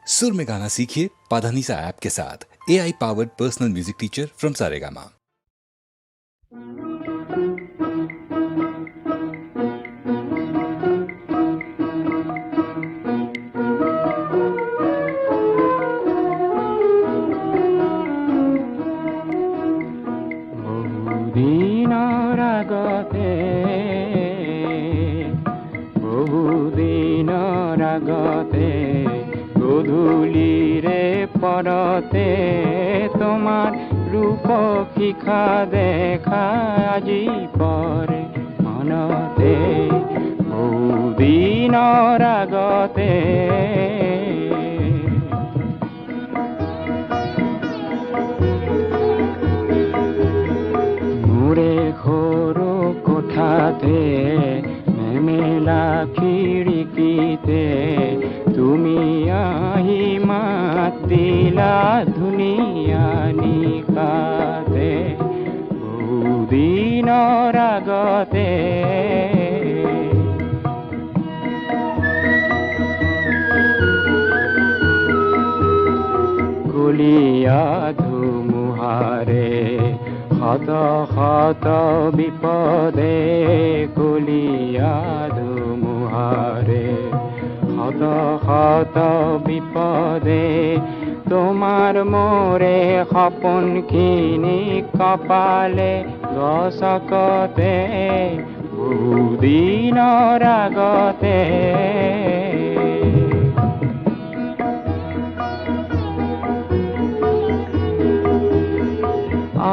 सुर में गाना सीखिए पाधानीसा ऐप के साथ। AI powered personal music teacher from Saregama. গধূলিৰে পৰতে তোমাৰ ৰূপ শিখা দেখা আজি পৰে মনতে বহুদিনৰ আগতে মোৰে সৰু কোঠাতে মেমেলা খিৰিকীতে তুমি আহি মাত দিলা ধুনীয়া নিশাতে বহুদিনৰ আগতে কলীয়া ধুমুহাৰে শত শত বিপদে কলীয়া ধুমুহাৰে শত শত বিপদে তোমাৰ মোৰে সপোনখিনি কপালে গছকতে বহুদিনৰ আগতে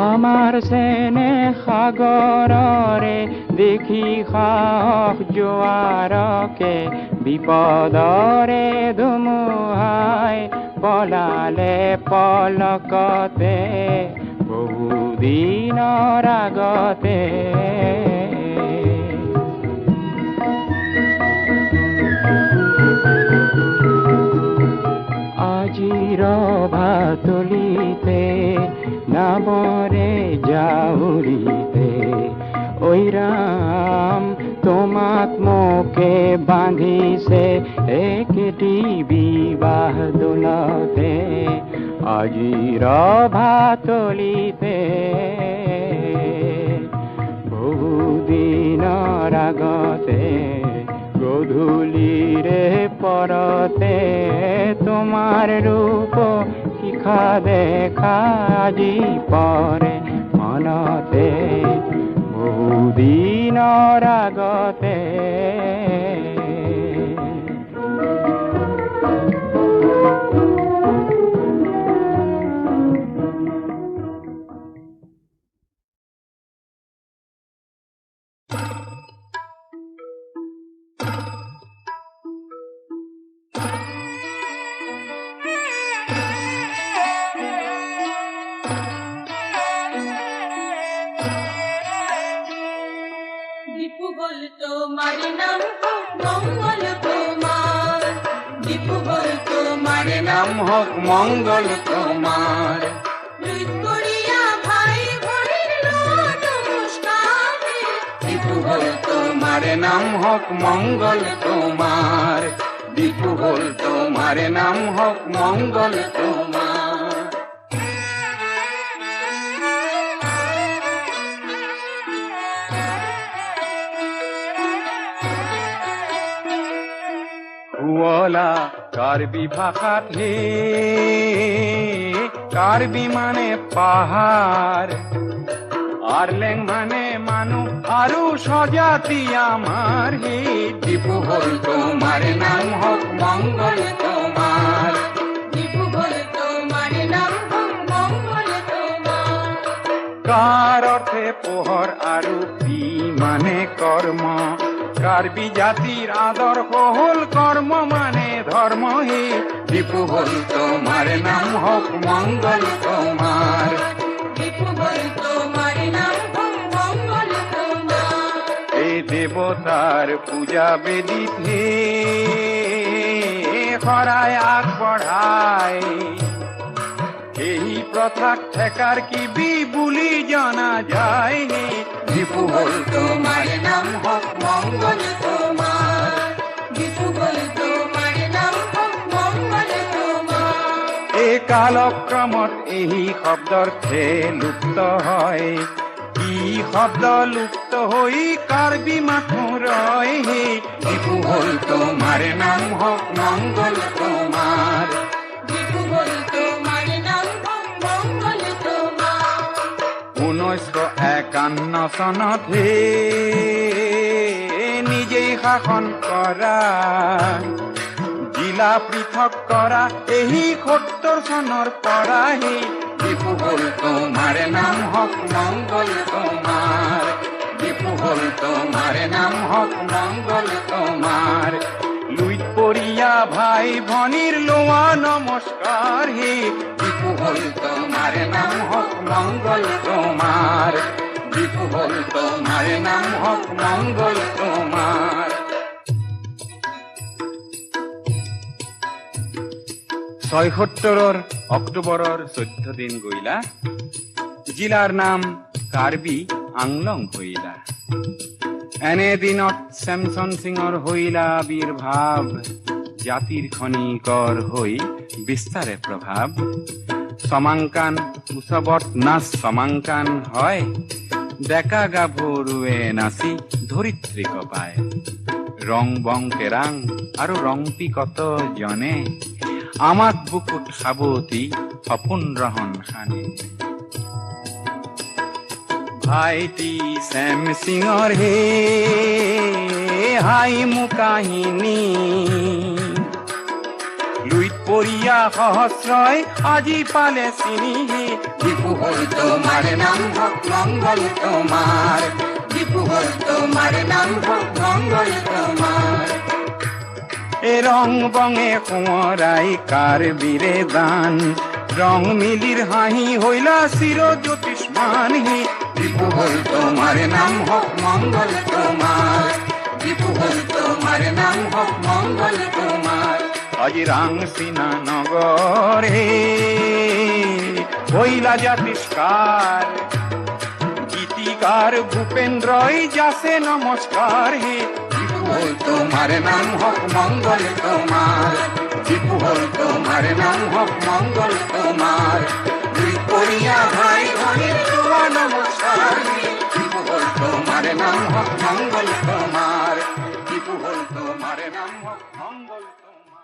আমাৰ চেনে সাগৰৰে দেখি সাহস জোৱাৰকে বিপদৰে ধুমুহাই পলালে পলকতে বহুদিনৰ আগতে আজিৰ ভাতলিতে নামৰে জাউৰিতে ঐ ৰাম তোমাক মোকে বান্ধিছে একেটি বিবাহ দোলতে আজিৰ ভাতলিতে বহুদিনৰ আগতে গধূলিৰে পৰতে তোমাৰ ৰূপ শিখা দেখা আজি পৰে মনতে বহুদিনৰ আগতে মঙ্গল তোমাৰ দীপু বল তোমাৰ নাম হোক মঙ্গল তোমাৰ দীপু বল তোমাৰ নাম হোক মঙ্গল তোমাৰ হুৱলা কাৰ্বি ভাষাত হে কাৰ্বি মানে পাহাৰ আৰলেং মানে মানুহ আৰু স্বজাতি আমাৰ হে দীপু বল তোমাৰ নাম হোক মঙ্গল তোমাৰ দীপু বল তোমাৰ নাম হোক মঙ্গল তোমাৰ কাৰ অৰ্থে পোহৰ আৰু পি মানে কৰ্ম কাৰ্বি জাতিৰ আদৰ্শ হ'ল কৰ্ম মানে ধৰ্ম হে দীপু বল তোমাৰ নাম হোক মঙ্গল তোমাৰ দীপু বল তোমাৰ নাম হোক মঙ্গল তোমাৰ এই দেৱতাৰ পূজা বেদীত হে শৰাই আগবঢ়াই এই প্ৰথাক ঠেকাৰ কিবি বুলি জনা যায় হে দীপু বল তোমার নাম হোক মঙ্গল তোমার দীপু বল তোমার নাম হোক মঙ্গল তোমার এই কালক্ৰমত এই শব্দৰ্থে লুপ্ত হয় কি শব্দ লুপ্ত হৈ কাৰ্বি মাথো ৰয় হে বিপু হল তোমার নাম হোক মঙ্গল তোমার বিপু হল তোমার নাম হোক মঙ্গল তোমার 1951 চনতহে নিজেই শাসন কৰা জিলা পৃথক কৰা এই 70 চনৰ পৰাহে বিপু হল তোমাৰ নাম হোক মঙ্গল তোমাৰ বিপু হল তোমাৰ নাম হোক মঙ্গল তোমাৰ লুইত পৰিয়া ভাই ভনীৰ লোৱা নমস্কাৰ হে বিপু হল তোমাৰ নাম হোক মঙ্গল তোমাৰ বিপু হল তোমাৰ নাম হোক মঙ্গল তোমাৰ 76 অক্টোবৰৰ 14 দিন গইলা জিলাৰ নাম কাৰ্বি আংলং হইলা এনে দিনত চেমচন সিঙৰ হইলা আবিৰ্ভাৱ জাতিৰ খনিকৰ হৈ বিস্তাৰে প্ৰভাৱ সমাংকান উৎসৱত নাচ সমাংকান হয় ডেকা গাভৰুৱে নাচি ধৰিত্ৰীক পায় ৰং বং কেৰাং আৰু ৰংপি কত জনে আমাক বুকুত সাবতি সপোন ৰহন খানে ভাইটি চেম সিঙৰ হে হাই মু কাহিনী লুইত পৰিয়া সহস্ৰই আজি পালে চিনি হে বিপু হল তোমার নাম হোক মঙ্গল তোমার বিপু হল তোমার নাম হোক মঙ্গল তোমার এ রং বঙে কোঁৱৰাই কাৰ্বিৰে দান ৰং মিলিৰ হাঁহি হইলা চিৰ জ্যোতিষ্মান হে বিপু হল তোমাৰ নাম হোক মঙ্গল তোমাৰ বিপু হল তোমাৰ নাম হোক মঙ্গল তোমাৰ আজি ৰাংচিনা নগৰ হে হইলা জাতিষ্কাৰ গীতিকাৰ ভূপেন্দ্ৰই যাচে নমস্কাৰ হে বিপু হল তোমার নাম হোক মঙ্গল তোমার বিপু হল তোমার নাম হোক মঙ্গল তোমার দুই করিয়া ভাই ভনির তোমার নমস্কার বিপু হল তোমার নাম হোক মঙ্গল তোমার বিপু হল তোমার নাম হোক মঙ্গল তোমার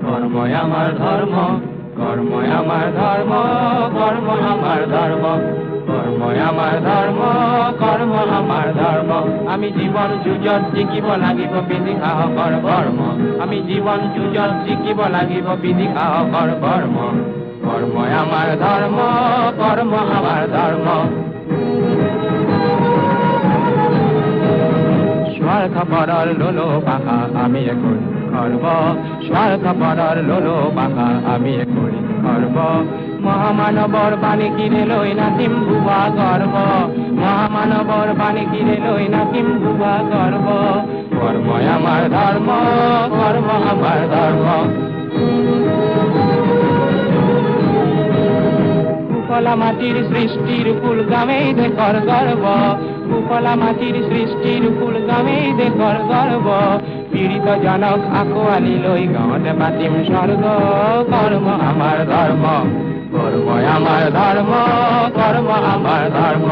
কর্মই আমার ধর্ম কর্মই আমার ধর্ম কর্ম আমার ধর্ম কর্মই আমার ধর্ম কর্ম আমার ধর্ম আমি জীবন যুঁজত জিকিব লাগিব বিধি সাহসৰ কৰ্ম আমি জীবন যুঁজত জিকিব লাগিব বিধি সাহসৰ কৰ্ম কৰ্মই আমাৰ ধৰ্ম কৰ্ম আমাৰ ধৰ্ম স্বাৰ্থপৰৰ লোলো পাখা আমি কৰি গৰ্ব স্বাৰ্থপৰৰ লোলো পাখা আমি কৰি গৰ্ব মহামানৱৰ বাণী কিনে লৈ নাচিম ভুৱা গৰ্ব মহামানৱৰ বাণী কিনে লৈ নাচিম ভুৱা গৰ্ব কৰ্মই আমাৰ ধৰ্ম কৰ্ম আমাৰ ধৰ্ম কুফলা মাটিৰ সৃষ্টিৰ ফুল গামেই দেশৰ গৰ্ব কুফলা মাটিৰ সৃষ্টিৰ ফুল গামেই দেশৰ গৰ্ব পীড়িত জনক আকোৱালি লৈ গাঁৱতে পাতিম স্বৰ্গ কৰ্ম আমাৰ ধৰ্ম কৰ্মই আমাৰ ধৰ্ম কৰ্ম আমাৰ ধৰ্ম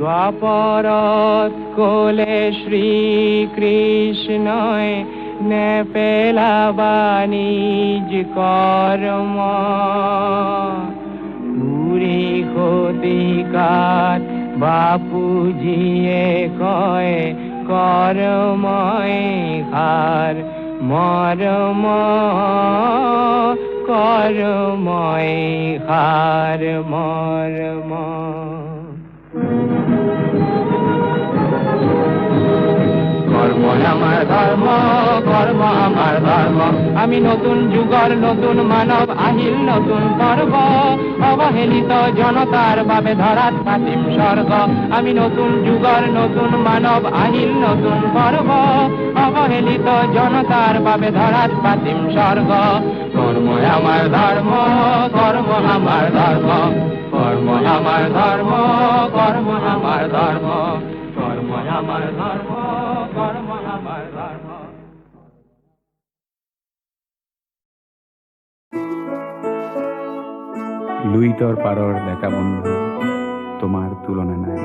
দ্বাপৰত ক'লে শ্ৰীকৃষ্ণই নেপেলাবা নিজ কৰ্ম ঘূৰি শতিকাত বাপুজিয়ে কয় কৰ্মই সাৰ মৰম কৰ্মই সাৰ মৰম ধর্ম কর্ম আমার ধর্ম আমি নতুন যুগর নতুন মানব আহিল নতুন পর্ব অবহেলিত জনতার বাবে ধরাত পাতিম স্বর্গ আমি নতুন যুগর নতুন মানব আহিল নতুন পর্ব অবহেলিত জনতার বাবে ধরাত পাতিম স্বর্গ কর্ম আমার ধর্ম কর্ম আমার ধর্ম কর্ম আমার ধর্ম কর্ম আমার ধর্ম কর্ম আমার ধর্ম কর্ম আমার ধর্ম লুইতর পারর দেখা বন্ধু তোমার তুলনা নাই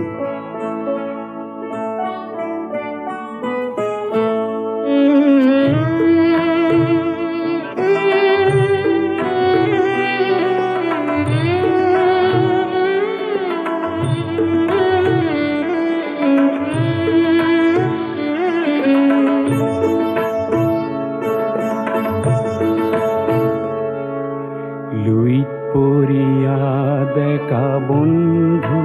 লুইত পরিয়া দেখা বন্ধু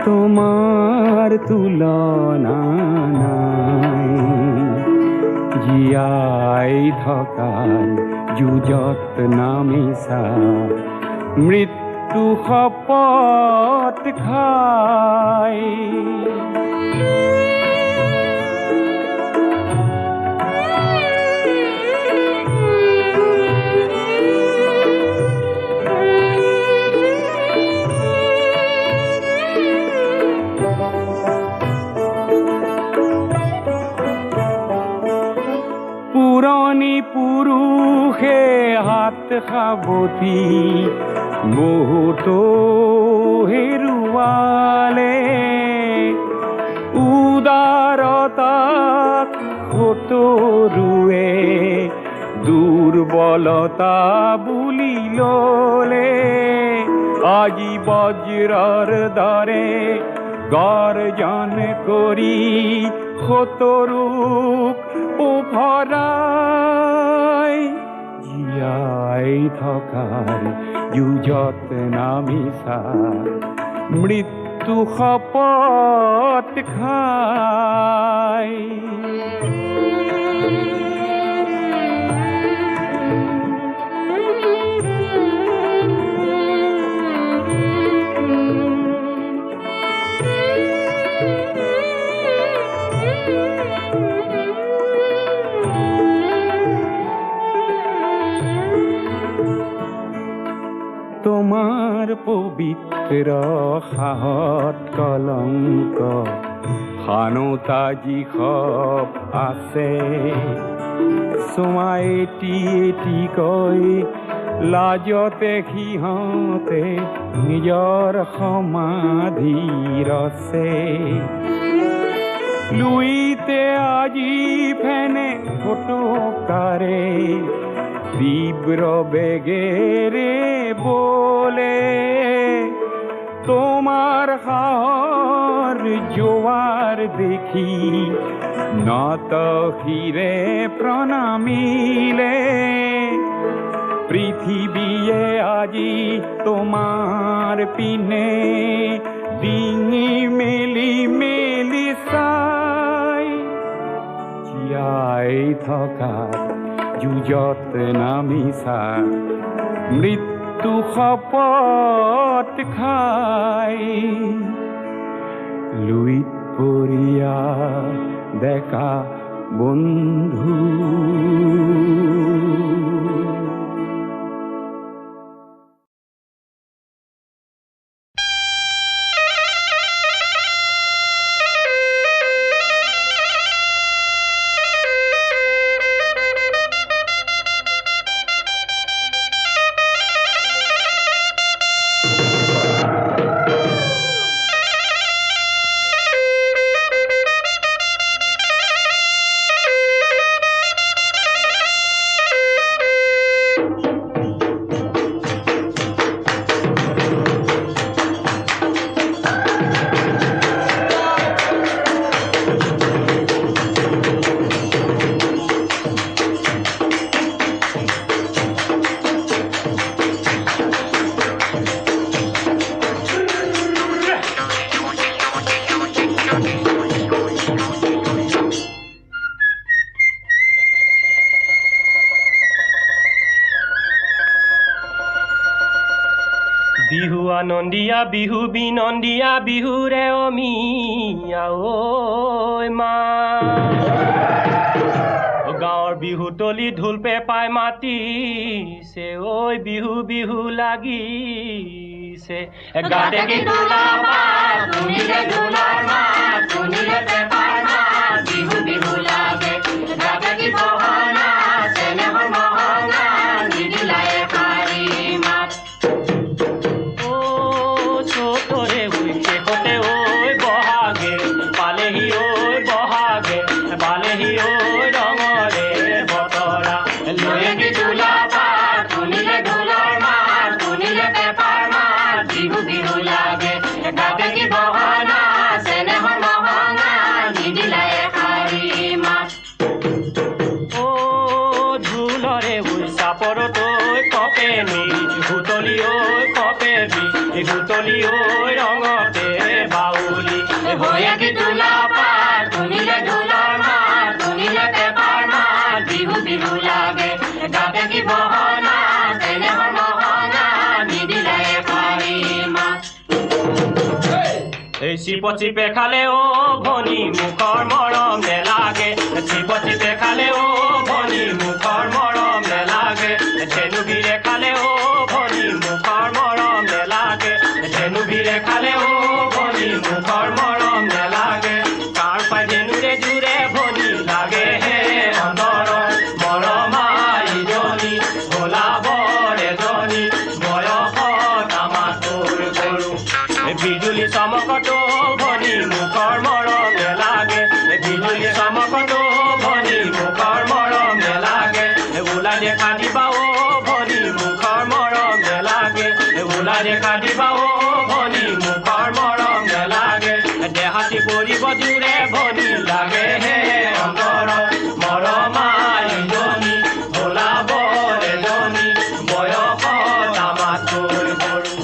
তোমার তুলনা নাই জিয়াই থকাৰ যুঁজত নামিছা মৃত্যু শপত খাই পুৰণি পুৰুষে হাত সাৱটি বহুতো হেৰুৱালে উদাৰতাক সতৰুৱে দুৰ্বলতা বুলি ল'লে আজি বজ্ৰৰ দৰে গৰ্জন কৰি সতৰুক উফৰাই জীয়াই থকাৰ যুঁজত নামিছা মৃত্যু শপত খাই তোমাৰ পবিত্ৰ সাহত কলংক খানোতা যি খপ আছে চোৱা এটি এটিকৈ লাজতে সিহঁতে নিজৰ সমাধি ৰচে লুইতে আজি ফেনে ফটোকাৰে তীব্র বেগেরে বলে তোমার হার জোয়ার দেখি নত হিরে প্রণামিলে পৃথিবীয়ে আজি তোমার পিনে ডিঙি মেলি মেলি চাই জীয়াই থকা যুঁজত নামিছা মৃত্যু শপত খাই লুইত পৰিয়া দেখা বন্ধু আনন্দীয়া বিহু বিনন্দীয়া বিহুৰে অমিয়া ঐ মা গাঁৱৰ বিহুতলি ঢোল পেপাই মাতিছে ঐ বিহু বিহু লাগিছে গাতে কি ঢোলা মাত শুনিলে ঢোলৰ মাত শুনিলে পেপাৰ মাত বিহু বিহু লাগে গাতে কি বহনা চেনেহৰ মহঙা নিদিলা এষাৰি মাত ও চতৰে শেষতে ঐ বহাগে পালেহি ঐ বহাগে পালেহি ঐ ৰঙৰে বতৰা লৈ কি ঢোলা পাত শুনিলে ঢোলৰ মাত শুনিলে পেপাৰ মাত বিহু বিহু লাগে গাতে কি বহনা চেনেহৰ মহঙা নিদিলা এষাৰি মাত ও ঢোলৰে চাপৰতো কপেনি ভুতলি ঐ কপেবি ভুতলি ঐ ৰঙতে বাউলি হৈ কি ঢোলা পাত শুনিলে ঢোলৰ মাত শুনিলে পেপাৰ মাত বিহু বিহু লাগে গাতে কি বহনা চেনেহৰ মহঙা নিদিলা এষাৰি মাত এই চিপত চিপে খালে ও ভনী মুখৰ মৰম নেলাগে চিপত চিপে খালে ও ভনী মুখৰ মৰম নেলাগে ধেনু ভিৰে খালে ও ভনী মুখৰ মৰম নেলাগে ধেনু ভিৰে খালে ও ভনী মুখৰ মৰম নেলাগে কাৰ পাই ধেনুৰে জোৰে ভনী লাগে হে অন্তৰত মৰমাইজনী ভোলাবৰ এজনী বয়সত আমাতকৈ সৰু বিজুলী চমকতো ভনী মুখৰ মৰম নেলাগে বিজুলী চমকতো ভনী মুখৰ মৰম নেলাগে ওলাই দেখা দিবা ও ভনী মুখৰ মৰম নেলাগে ওলাই দেখা দিবা ও ভনী মুখৰ মৰম নেলাগে দেহাতি পৰিব জোৰে ভনী লাগে হে অন্তৰত মৰমাইজনী ভোলাবৰ এজনী বয়সত আমাতকৈ সৰু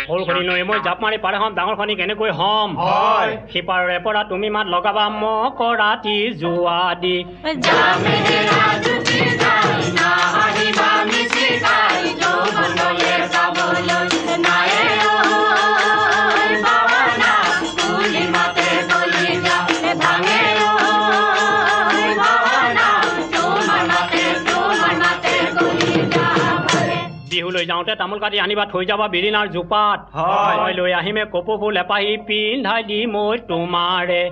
সৰুখনি নৈ মই জাপ মাৰি পাৰে হম ডাঙৰখনি কেনেকৈ হম সিপাৰৰে পৰা তুমি মাত লগাবা মোক ৰাতি যোৱা দি বিহুলৈ যাওঁতে তামোল কাটি আনিবা থৈ যাবা বিৰিণাৰ জোপাত মই লৈ আহিমে কপৌ ফুল এপাহি পিন্ধাই দি মই তোমাৰে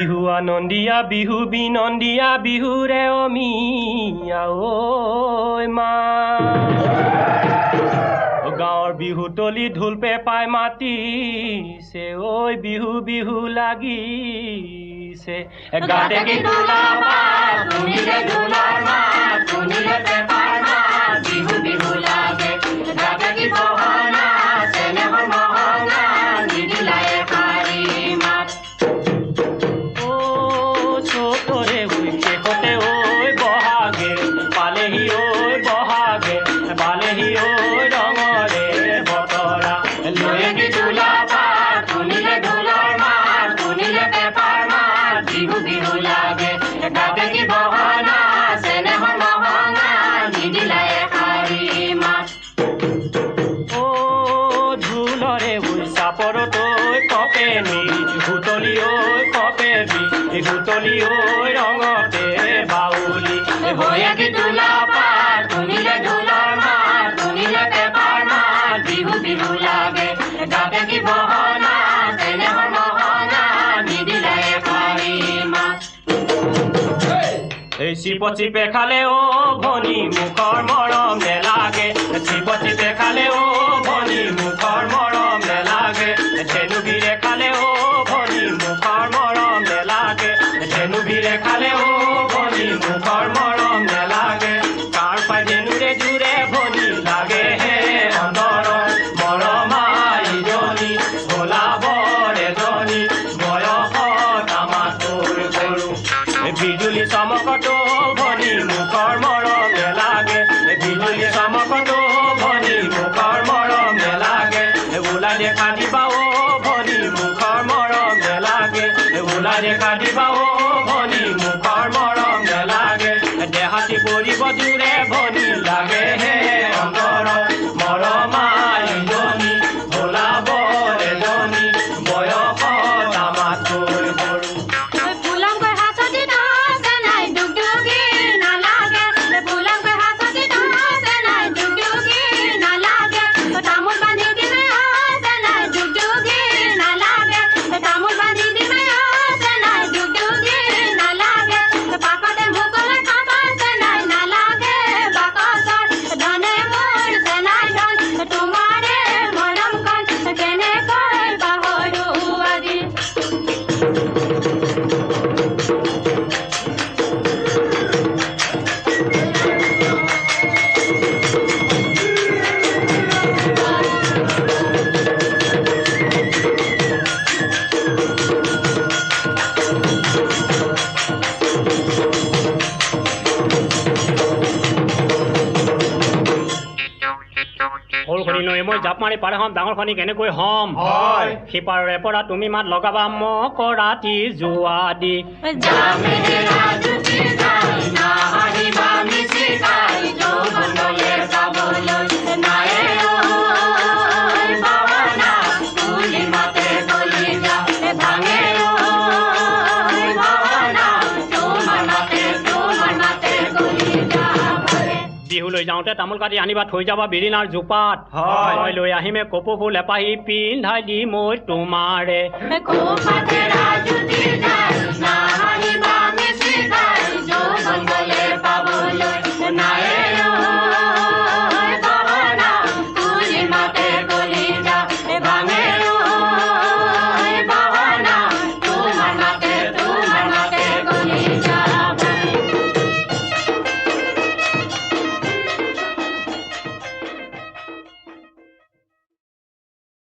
বিহু আনন্দীয়া বিহু বিনন্দীয়া বিহুৰে অমিয়া ঐ মা গাঁৱৰ বিহুতলি ঢোল পেপাই মাতিছে ঐ বিহু বিহু লাগিছে গাতে কি ঢোলাবা শুনিলে ঢোলৰ মাত শুনিলে পেপাৰ মাত বিহু বিহু লাগে গাতে কি বহনা চেনেহৰ মহঙা নিদিলাই পাৰি মাত ও চোতৰে শেষতে ঐ বহাগে পালেহি ঐ বহাগে পালেহি ঐ ৰঙৰে বতৰা লৈ কি ঢোলাবা শুনিলে ঢোলৰ মাত শুনিলে পেপাৰ মাত বিহু বিহু লাগে গাতে কি বহনা চেনেহৰ মহঙা নিদিলাই শাৰী মাত ও ঢোলৰে চাপৰতো কপে মিৰি ভুতলি ঐ কপে বি ভুতলি ঐ ৰঙতে বাউলি হৈ কি ঢোলাবা শুনিলে ঢোলৰ মাত শুনিলে পেপাৰ মাত বিহু বিহু লাগে গাতে কি বহনা চেনেহৰ মহঙা নিদিলাই শাৰী মাত এই চিপত চিপে খালে ও ভনী মুখৰ মৰম নেলাগে চিপত চিপে খালে ও ভনী মুখৰ মৰম নেলাগে ধেনুভিৰে খালে ও ভনী মুখৰ মৰম নেলাগে ধেনুভিৰে খালে ও ভনী মুখৰ মৰম নেলাগে কাৰ পাই ধেনুৰে জোৰে ভনী লাগে হে অন্তৰত মৰমাইজনী ভোলাবৰ এজনী বয়সত আমাতোৰ গৰু বিজুলী চমকতো ভনী মুখৰ মৰম নেলাগে বিজুলী চমকতো ভনী মুখৰ মৰম নেলাগে ওলাই দেখা দিবা ও ভনী মুখৰ মৰম নেলাগে ওলাই দেখা দিবা ও ভনী মুখৰ মৰম নেলাগে দেহাতি পৰিব জোৰে ভনী লাগে হে অন্তৰত মৰমাইজনী ভোলাবৰ এজনী বয়সত আমাতোৰ গৰু ফুলংকৈ হাঁচতি নাচে নাই ডুগডুগি নালাগে ফুলংকৈ হাঁচতি নাচে নাই ডুগডুগি নালাগে তামোল বান্ধি দিমে আছে নাই ডুগডুগি নালাগে তামোল বান্ধি দিমে আছে নাই ডুগডুগি নালাগে পাকতে মুকলে খাবাছে নাই নালাগে বাকচৰ ধনে মোৰ চেনাই ধন তোমাৰে মৰমখন কেনেকৈ পাহৰো আজি সৰুখনি নৈ মই জাপ মাৰি পাৰে হ'ম ডাঙৰখনি কেনেকৈ হ'ম সিপাৰৰে পৰা তুমি মাত লগাবা মোক ৰাতি যোৱা দি বিহুলৈ যাওঁতে তামোল কাটি আনিবা থৈ যাবা বিৰিণাৰ জোপাত মই লৈ আহিমে কপৌ ফুল এপাহি পিন্ধাই দি মই তোমাৰে কোপাতে ৰাজুতি